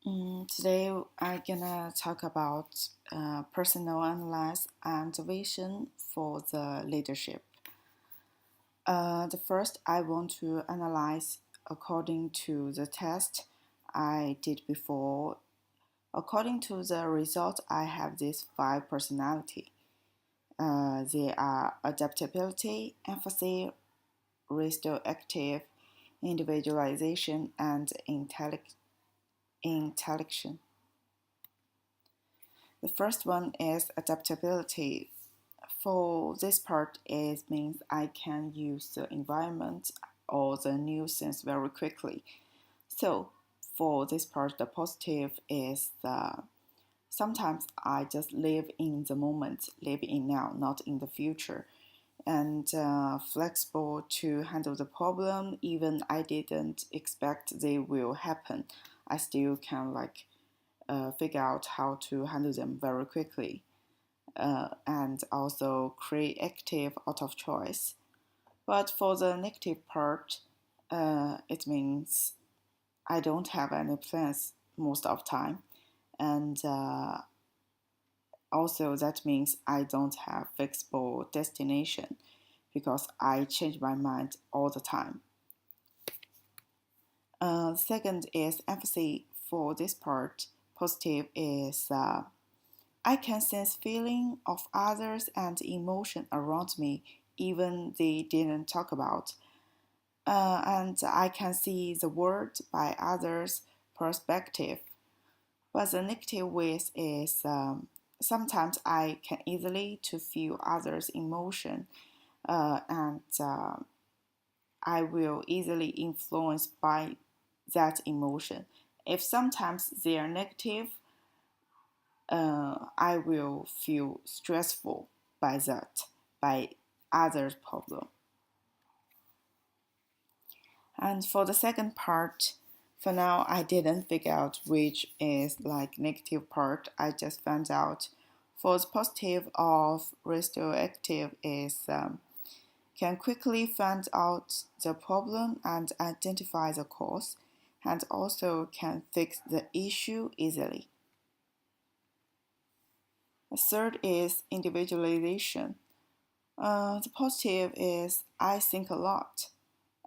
Today I'm gonna talk about personal analysis and vision for the leadership. The first, I want to analyze according to the test I did before. According to the result, I have these five personality. They are adaptability, empathy, restorative, individualization, and intellection. The first one is adaptability. For this part, it means I can use the environment or the new things very quickly. So for this part, the positive is the sometimes I just live in the moment, live in now, not in the future, and flexible to handle the problem. Even I didn't expect they will happen, I still can figure out how to handle them very quickly, and also creative out of choice. But for the negative part, it means I don't have any plans most of the time, and also that means I don't have fixable destination because I change my mind all the time. Second is empathy. For this part, positive is I can sense feeling of others and emotion around me, even they didn't talk about. And I can see the world by others' perspective. But the negative ways is sometimes I can easily to feel others' emotion, and I will easily influenced by that emotion. If sometimes they are negative, I will feel stressful by that, by others' problem. And for the second part, for now, I didn't figure out which is like negative part. I just found out for the positive of restorative is can quickly find out the problem and identify the cause, and also can fix the issue easily. The third is individualization. The positive is I think a lot,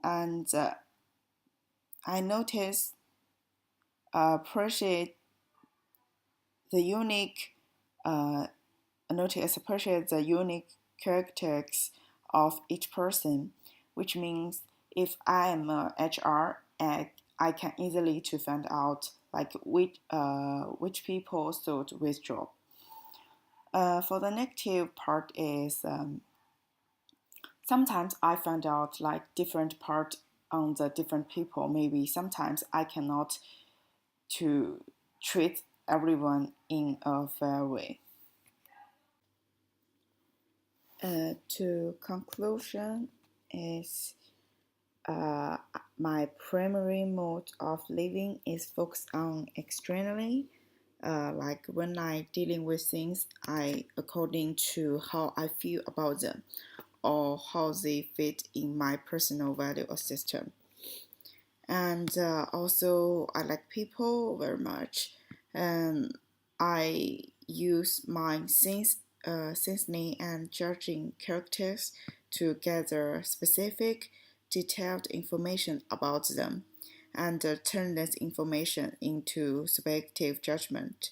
and I notice, appreciate the unique, uh, notice appreciate the unique characteristics of each person, which means if I am a HR, I can easily to find out like which people suit which job. For the negative part is sometimes I find out like different part on the different people. Maybe sometimes I cannot to treat everyone in a fair way. To conclusion is uh, my primary mode of living is focused on externally. Like when I dealing with things, I according to how I feel about them or how they fit in my personal value system. And also, I like people very much, and I use my sensing and judging characters to gather specific, detailed information about them, and turn this information into subjective judgment.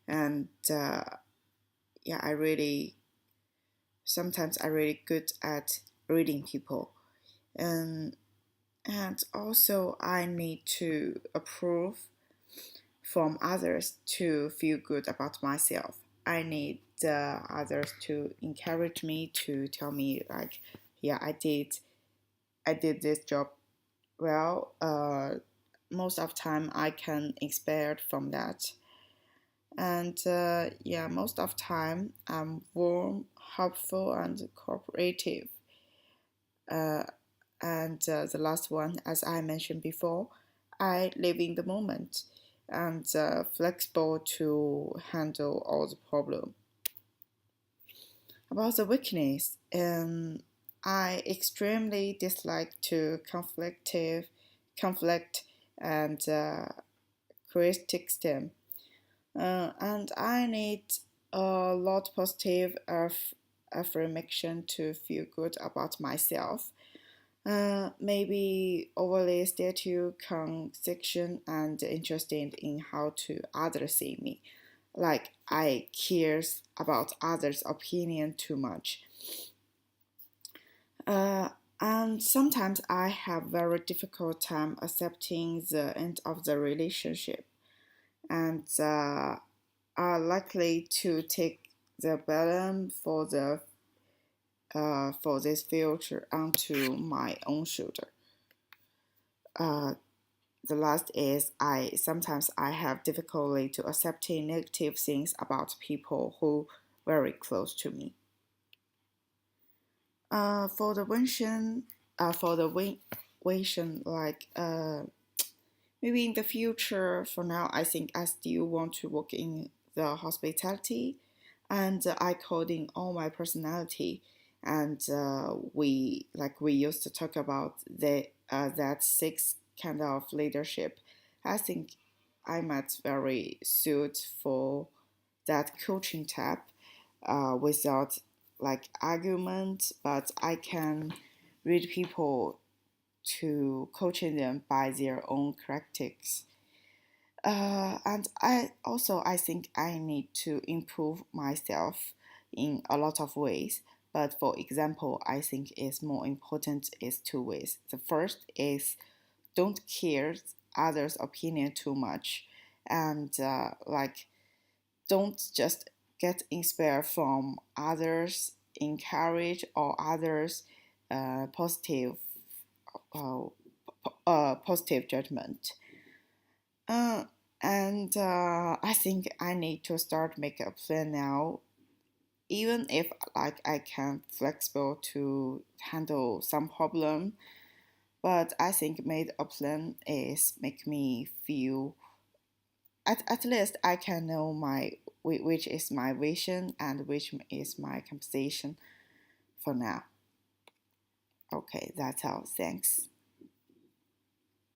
And yeah, I really sometimes I really good at reading people, and also I need to approve from others to feel good about myself. I need others to encourage me to tell me like, yeah, I did this job well. Most of the time I can expect from that, and yeah, most of the time I'm warm, helpful, and cooperative. Uh, and the last one, as I mentioned before, I live in the moment and flexible to handle all the problem. About the weakness, I extremely dislike to conflict and criticism. And I need a lot positive affirmation to feel good about myself. Maybe overly statue conception and interested in how to others see me. Like I cares about others' opinion too much. Uh, and sometimes I have very difficult time accepting the end of the relationship and are likely to take the blame for this future onto my own shoulder. Uh, the last is I have difficulty to accepting negative things about people who very close to me. For the version, for the version like maybe in the future. For now, I think I still want to work in the hospitality, and I coding all my personality. And we used to talk about that six kind of leadership. I think I might very suit for that coaching type without like argument, but I can read people to coaching them by their own characteristics. And I think I need to improve myself in a lot of ways. But for example, I think is more important is two ways. The first is don't care others' opinion too much, and don't just get inspired from others, encourage or others positive uh, positive judgment. Uh, and I think I need to start make a plan now, even if like I can flexible to handle some problem. But I think made a plan is make me feel at least I can know my which is my vision and which is my compensation for now. Okay, that's all. Thanks.